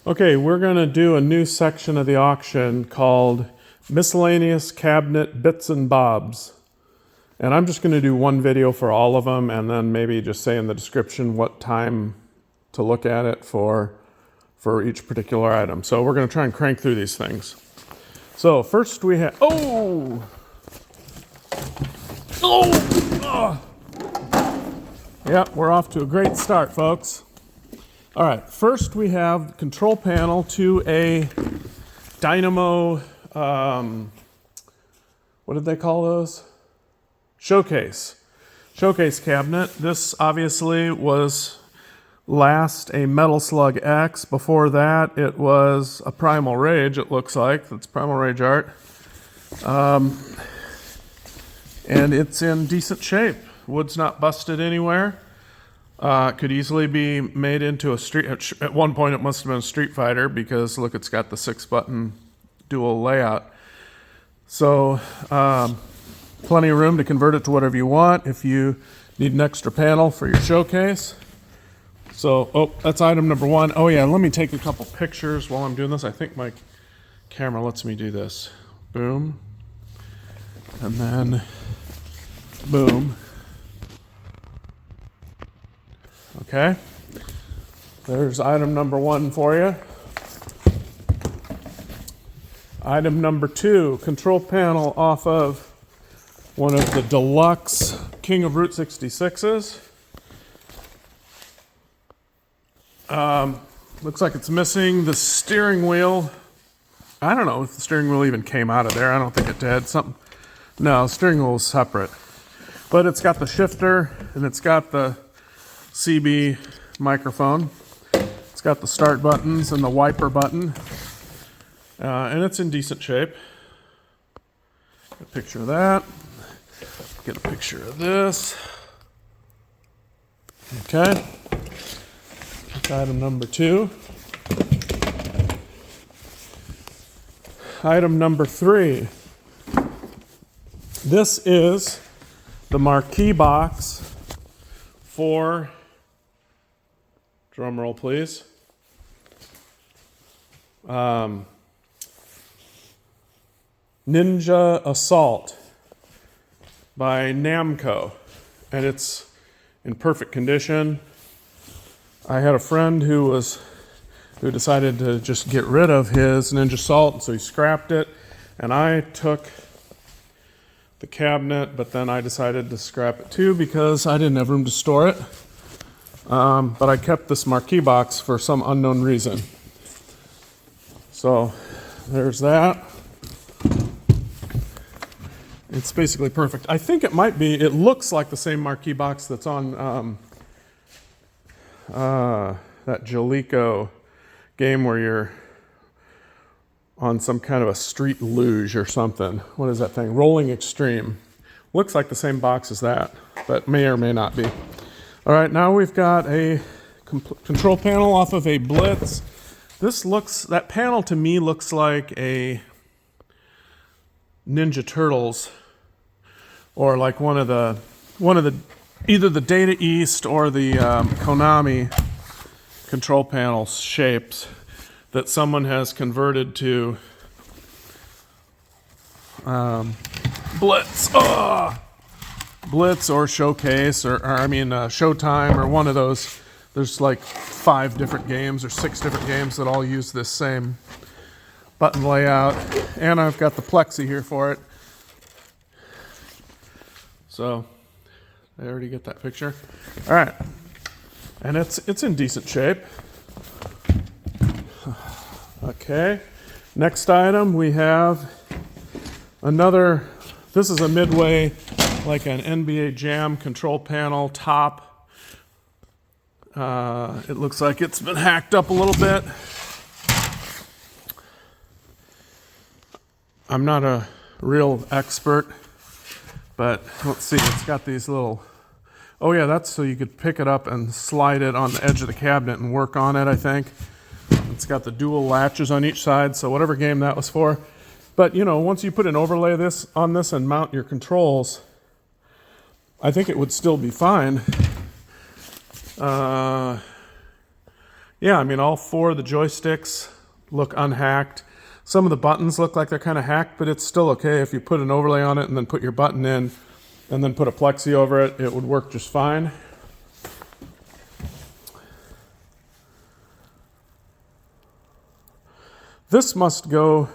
Okay, we're going to do a new section of the auction called Miscellaneous Cabinet Bits and Bobs. And I'm just going to do one video for all of them and then maybe just say in the description what time to look at it for each particular item. So we're going to try and crank through these things. So first we have, Yep, we're off to a great start, folks. All right, first we have the control panel to a Dynamo, what did they call those? Showcase cabinet. This obviously was last a Metal Slug X. Before that, it was a Primal Rage, it looks like. That's Primal Rage art. And it's in decent shape. Wood's not busted anywhere. Could easily be made into a street. At one point, it must have been a Street Fighter because look, it's got the 6-button dual layout. So, plenty of room to convert it to whatever you want. If you need an extra panel for your showcase. So, that's item number one. Oh yeah, let me take a couple pictures while I'm doing this. I think my camera lets me do this. Boom. And then, boom. Okay, there's item number one for you. Item number two, control panel off of one of the deluxe King of Route 66s. Looks like it's missing the steering wheel. I don't know if the steering wheel even came out of there. I don't think it did. No, the steering wheel is separate. But it's got the shifter and it's got the CB microphone. It's got the start buttons and the wiper button. And it's in decent shape. Get a picture of that. Get a picture of this. Okay. That's item number two. Item number three. This is the marquee box for, drum roll please, Ninja Assault by Namco, and it's in perfect condition. I had a friend who decided to just get rid of his Ninja Assault, so he scrapped it, and I took the cabinet, but then I decided to scrap it too because I didn't have room to store it. But I kept this marquee box for some unknown reason. So there's that. It's basically perfect. I think it looks like the same marquee box that's on that Jaleco game where you're on some kind of a street luge or something. What is that thing? Rolling Extreme. Looks like the same box as that, but may or may not be. All right, now we've got a control panel off of a Blitz. That panel to me looks like a Ninja Turtles or like one of the either the Data East or the Konami control panel shapes that someone has converted to Blitz. Blitz or Showcase or Showtime or one of those. There's like 5 different games or 6 different games that all use this same button layout. And I've got the plexi here for it. So, I already get that picture. All right. And it's in decent shape. Okay, next item we have this is a Midway, like an NBA Jam control panel top. It looks like it's been hacked up a little bit. I'm not a real expert, but let's see, it's got these little, oh yeah, that's so you could pick it up and slide it on the edge of the cabinet and work on it, I think. It's got the dual latches on each side, so whatever game that was for. But, once you put an overlay on this and mount your controls, I think it would still be fine. Yeah, I mean, all four of the joysticks look unhacked. Some of the buttons look like they're kind of hacked, but it's still okay. If you put an overlay on it and then put your button in and then put a plexi over it, it would work just fine. This must go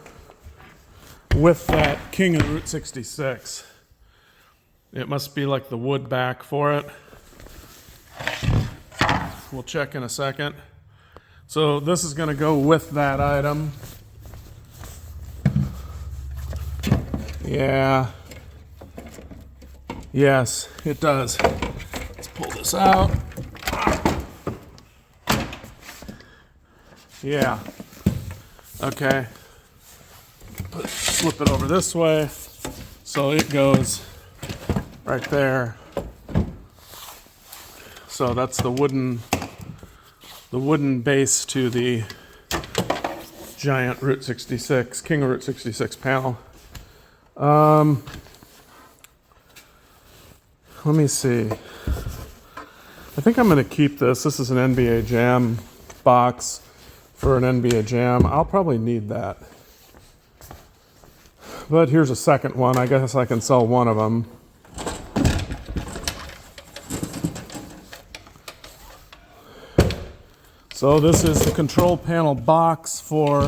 with that King of Route 66. It must be like the wood back for it. We'll check in a second. So this is going to go with that item. Yeah. Yes, it does. Let's pull this out. Yeah. Okay. Flip it over this way. So it goes right there. So that's the wooden base to the giant Route 66, King of Route 66 panel. Let me see. I think I'm going to keep this. This is an NBA Jam box for an NBA Jam. I'll probably need that. But here's a second one. I guess I can sell one of them. So this is the control panel box for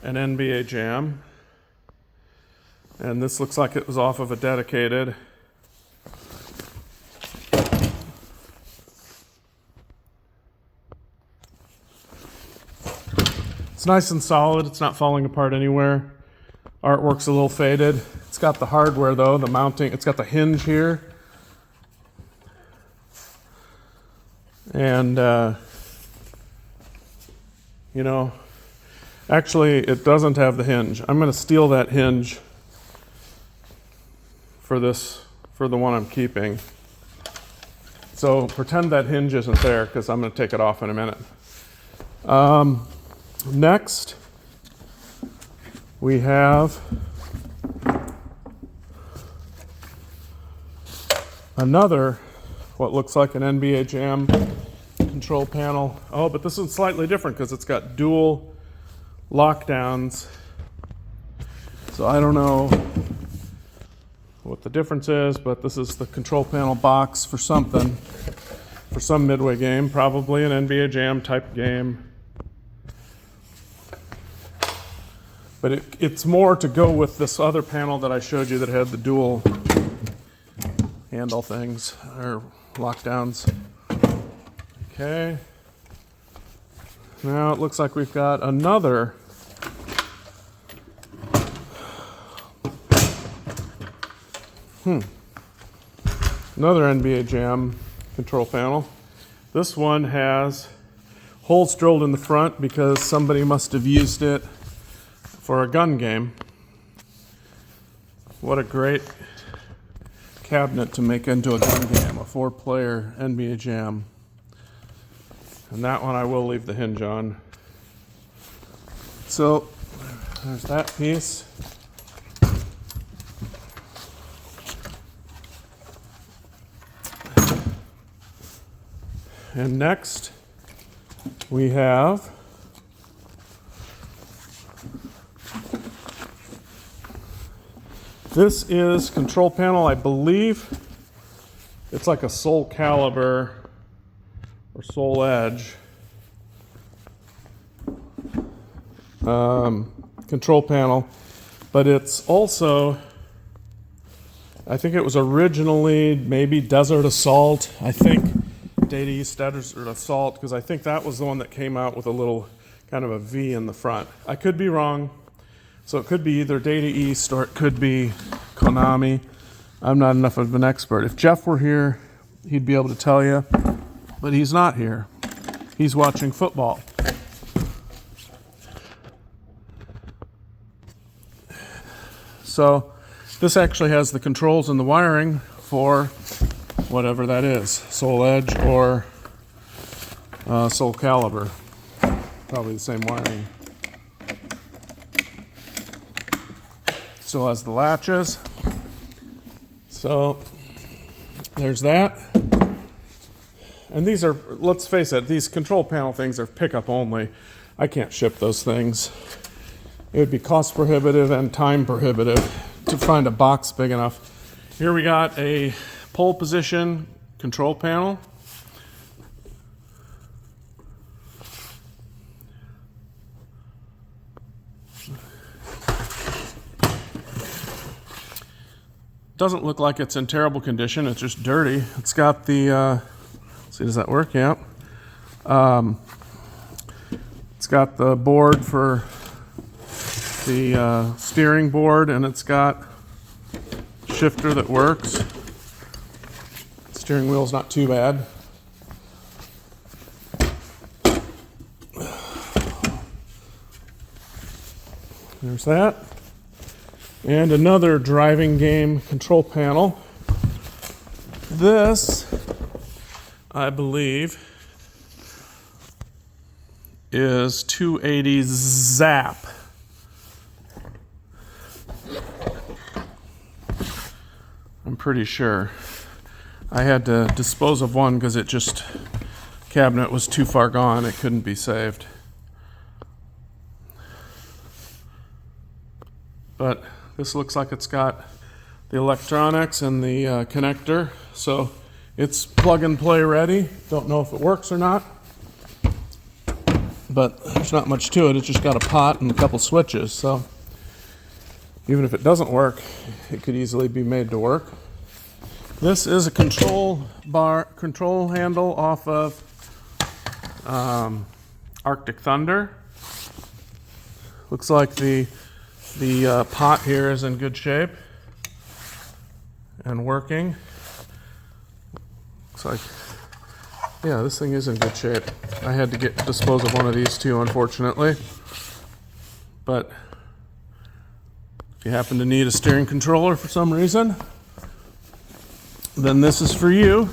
an NBA Jam. And this looks like it was off of a dedicated. It's nice and solid. It's not falling apart anywhere. Artwork's a little faded. It's got the hardware though, the mounting. It's got the hinge here. And, you know, actually it doesn't have the hinge. I'm going to steal that hinge for the one I'm keeping. So pretend that hinge isn't there because I'm going to take it off in a minute. Next, we have another, what looks like an NBA Jam control panel. Oh, but this one's slightly different because it's got dual lockdowns. So I don't know what the difference is, but this is the control panel box for something, for some Midway game, probably an NBA Jam type game. But it's more to go with this other panel that I showed you that had the dual handle things, or lockdowns. Okay. Now it looks like we've got another another NBA Jam control panel. This one has holes drilled in the front because somebody must have used it for a gun game. What a great cabinet to make into a gun game, a 4-player NBA Jam. And that one I will leave the hinge on. So there's that piece. And next we have this is control panel, I believe it's like a Soul Calibur or Soul Edge control panel, but it's also, I think it was originally maybe Desert Assault, I think Data East Desert Assault, because I think that was the one that came out with a little kind of a V in the front. I could be wrong. So it could be either Data East or it could be Konami. I'm not enough of an expert. If Jeff were here, he'd be able to tell you, but he's not here. He's watching football. So this actually has the controls and the wiring for whatever that is, Soul Edge or Soul Calibur. Probably the same wiring. Still has the latches. So there's that. And these are, let's face it, these control panel things are pickup only. I can't ship those things. It would be cost prohibitive and time prohibitive to find a box big enough. Here we got a pole position control panel. Doesn't look like it's in terrible condition. It's just dirty. It's got the, let's see, does that work? Yeah. It's got the board for the steering board, and it's got shifter that works. Steering wheel's not too bad. There's that. And another driving game control panel. This, I believe, is 280 Zap. I'm pretty sure. I had to dispose of one because it just, cabinet was too far gone. It couldn't be saved. But this looks like it's got the electronics and the connector, so it's plug and play ready. Don't know if it works or not, but there's not much to it. It's just got a pot and a couple switches, so even if it doesn't work, it could easily be made to work. This is a control handle off of Arctic Thunder. Looks like the pot here is in good shape and working. Looks like, yeah, this thing is in good shape. I had to dispose of one of these too, unfortunately. But if you happen to need a steering controller for some reason, then this is for you.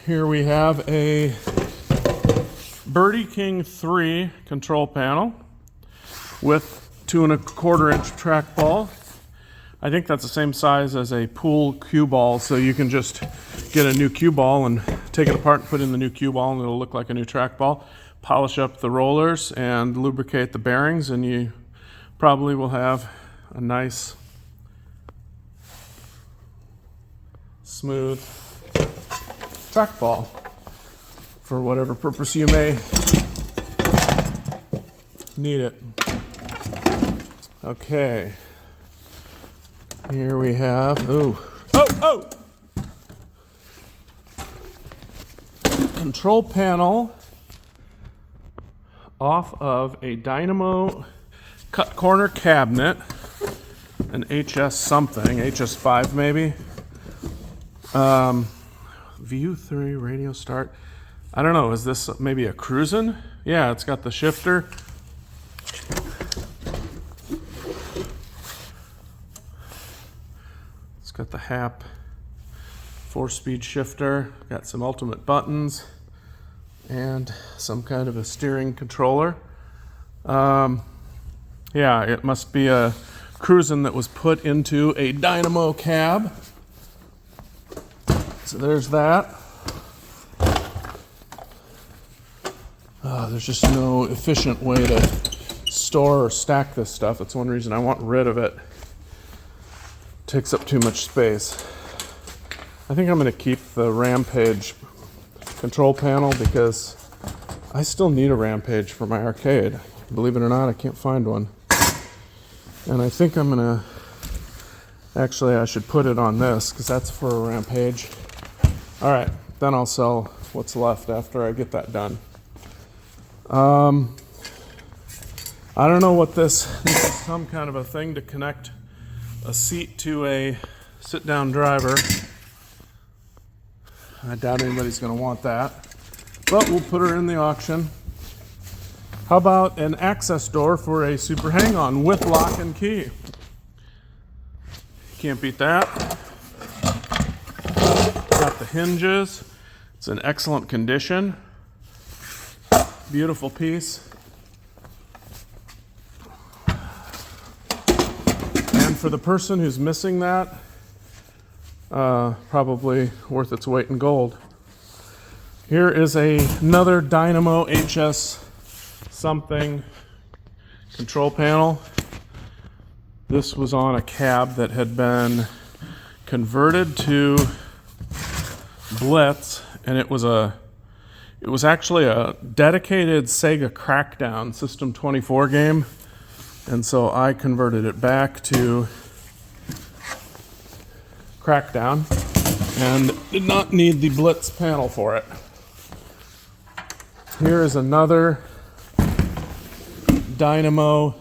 Here we have a Birdie King 3 control panel with 2 1/4 inch trackball. I think that's the same size as a pool cue ball, so you can just get a new cue ball and take it apart and put in the new cue ball, and it'll look like a new trackball. Polish up the rollers and lubricate the bearings, and you probably will have a nice, smooth trackball for whatever purpose you may need it. Okay. Here we have, control panel off of a Dynamo cut corner cabinet, an HS something, HS5 maybe. View 3 radio start. I don't know, is this maybe a cruisin'? Yeah, it's got the shifter. It's got the HAP 4-speed shifter, got some ultimate buttons, and some kind of a steering controller. Yeah, it must be a cruisin' that was put into a Dynamo cab. So there's that. There's just no efficient way to store or stack this stuff. That's one reason I want rid of it. It takes up too much space. I think I'm going to keep the Rampage control panel because I still need a Rampage for my arcade. Believe it or not, I can't find one. And I think I'm going to, actually I should put it on this because that's for a Rampage. All right, then I'll sell what's left after I get that done. I don't know what this is, some kind of a thing to connect a seat to a sit-down driver. I doubt anybody's going to want that, but we'll put her in the auction. How about an access door for a Super Hang-On with lock and key? Can't beat that. Got the hinges. It's in excellent condition. Beautiful piece. And for the person who's missing that, probably worth its weight in gold. Here is another Dynamo HS something control panel. This was on a cab that had been converted to Blitz, and it was actually a dedicated Sega Crackdown System 24 game, and so I converted it back to Crackdown and did not need the Blitz panel for it. Here is another Dynamo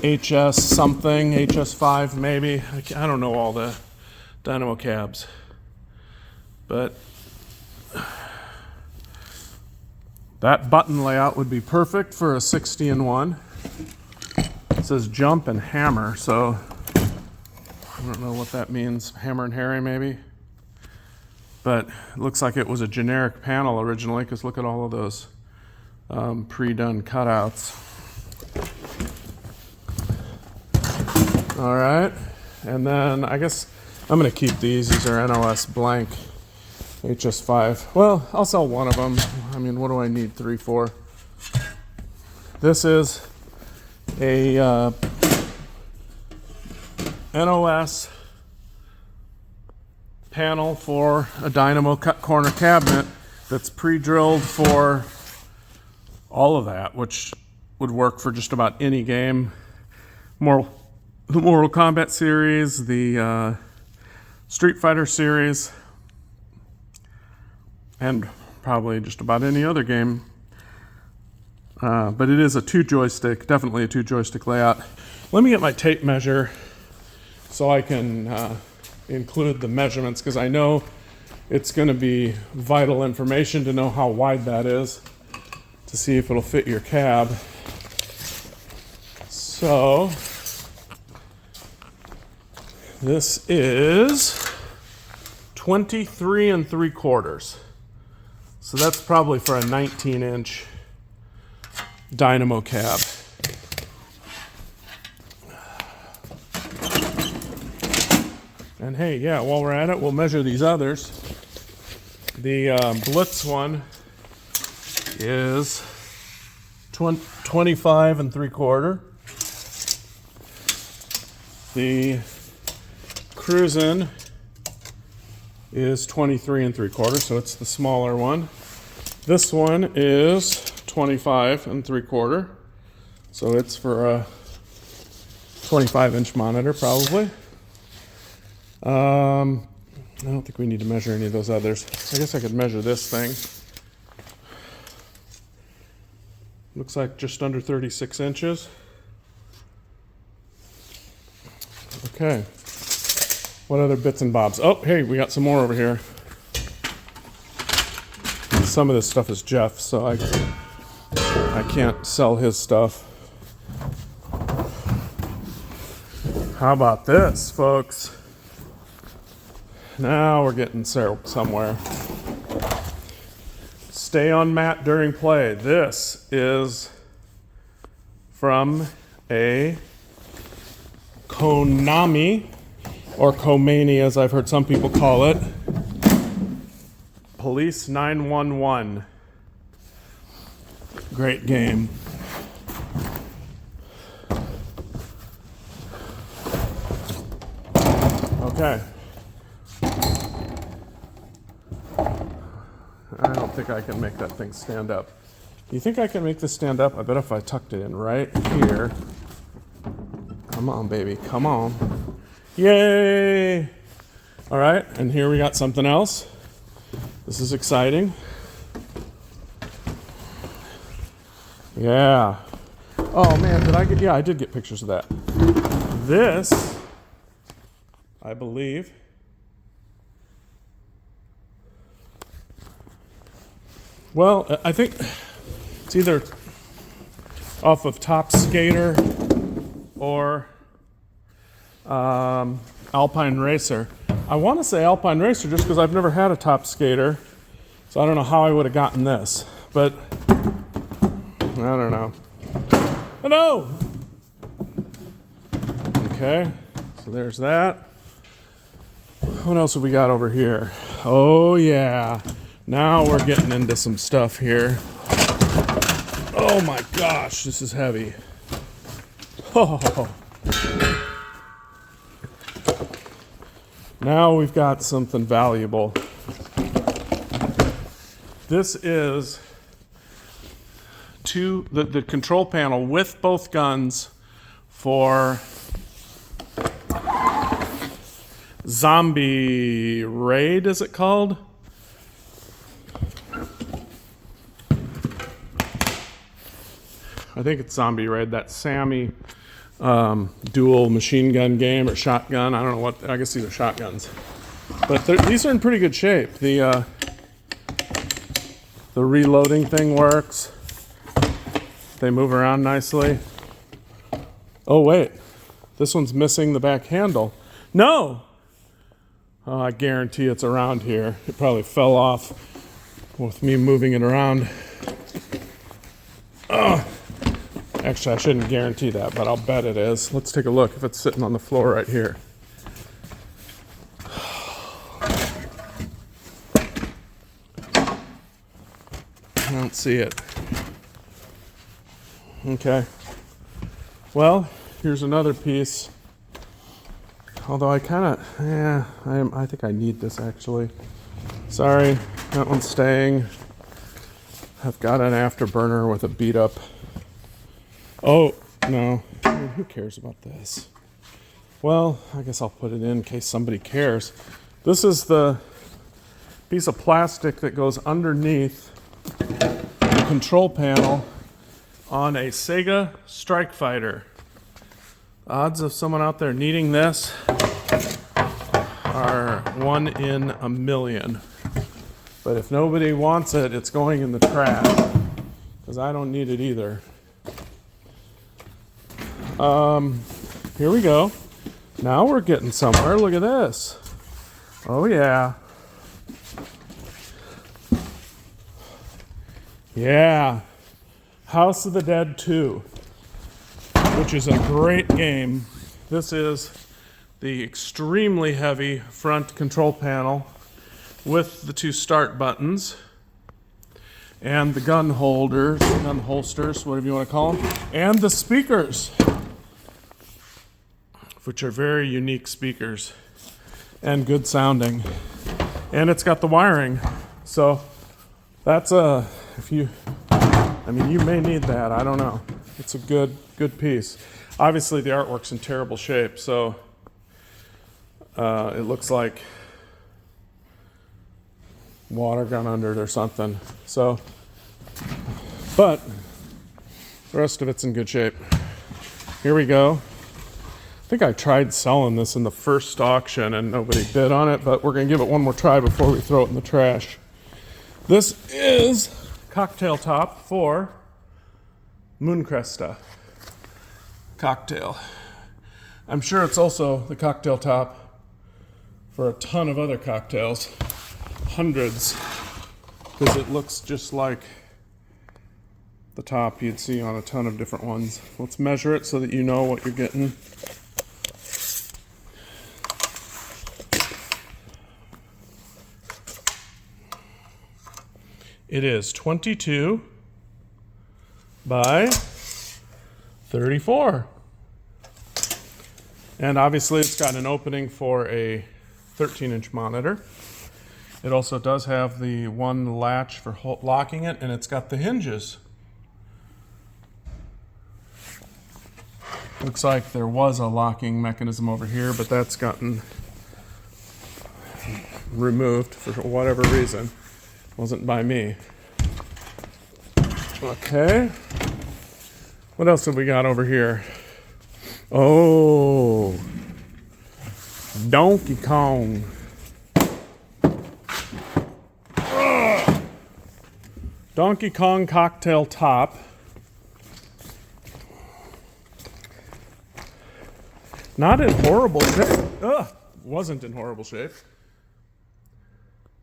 HS something, HS5 maybe. I don't know all the Dynamo cabs, but that button layout would be perfect for a 60-in-1. It says jump and hammer, so I don't know what that means. Hammer and Harry maybe? But it looks like it was a generic panel originally, because look at all of those pre-done cutouts. All right, and then I guess I'm going to keep these. These are NOS blank HS5. Well, I'll sell one of them. I mean, what do I need 3 for? This is a NOS panel for a Dynamo cut corner cabinet that's pre-drilled for all of that, which would work for just about any game. The Mortal Kombat series, the Street Fighter series, and probably just about any other game. But it is a 2-joystick, definitely a 2-joystick layout. Let me get my tape measure so I can include the measurements, because I know it's going to be vital information to know how wide that is to see if it'll fit your cab. So this is 23 3/4. So that's probably for a 19-inch Dynamo cab. And hey, yeah, while we're at it, we'll measure these others. The Blitz one is 25 3/4. The Cruisin' is 23 3/4, so it's the smaller one. This one is 25 3/4, so it's for a 25-inch monitor probably. I don't think we need to measure any of those others. I guess I could measure this thing. Looks like just under 36 inches. Okay. What other bits and bobs? Oh, hey, we got some more over here. Some of this stuff is Jeff's, so I can't sell his stuff. How about this, folks? Now we're getting somewhere. Stay on mat during play. This is from a Konami, or Komani as I've heard some people call it, Police 911. Great game. Okay. I don't think I can make that thing stand up. You think I can make this stand up? I bet if I tucked it in right here. Come on, baby, come on. Yay! All right, and here we got something else. This is exciting. Yeah. Oh man, I did get pictures of that. This, I believe, well, I think it's either off of Top Skater or Alpine Racer. I want to say Alpine Racer just because I've never had a Top Skater, so I don't know how I would have gotten this, but I don't know. Oh no! Okay, so there's that. What else have we got over here? Oh yeah, Now we're getting into some stuff here. Oh my gosh, this is heavy. Oh. Now we've got something valuable. This is the control panel with both guns for Zombie Raid, is it called? I think it's Zombie Raid, that Sammy dual machine gun game or shotgun. I don't know what, I guess these are shotguns. But these are in pretty good shape. The reloading thing works. They move around nicely. Oh wait, this one's missing the back handle. No! Oh, I guarantee it's around here. It probably fell off with me moving it around. Oh. Actually, I shouldn't guarantee that, but I'll bet it is. Let's take a look if it's sitting on the floor right here. I don't see it. Okay. Well, here's another piece. Although I kind of, I think I need this actually. Sorry, that one's staying. I've got an afterburner with a beat up. Oh, no. I mean, who cares about this? Well, I guess I'll put it in case somebody cares. This is the piece of plastic that goes underneath the control panel on a Sega Strike Fighter. Odds of someone out there needing this are 1 in a million. But if nobody wants it, it's going in the trash, because I don't need it either. Here we go. Now we're getting somewhere. Look at this. Oh yeah. Yeah. House of the Dead 2, which is a great game. This is the extremely heavy front control panel with the 2 start buttons and the gun holders, gun holsters, whatever you want to call them, and the speakers, which are very unique speakers and good sounding. And it's got the wiring. So that's you may need that, I don't know. It's a good piece. Obviously the artwork's in terrible shape, so it looks like water got under it or something. So, but the rest of it's in good shape. Here we go. I think I tried selling this in the first auction and nobody bid on it, but we're going to give it one more try before we throw it in the trash. This is cocktail top for Mooncresta cocktail. I'm sure it's also the cocktail top for a ton of other cocktails. Hundreds. Because it looks just like the top you'd see on a ton of different ones. Let's measure it so that you know what you're getting. It is 22 by 34. And obviously it's got an opening for a 13-inch monitor. It also does have the one latch for locking it, and it's got the hinges. Looks like there was a locking mechanism over here, but that's gotten removed for whatever reason. Wasn't by me. Okay. What else have we got over here? Oh, Donkey Kong. Donkey Kong cocktail top. Not in horrible shape. Wasn't in horrible shape.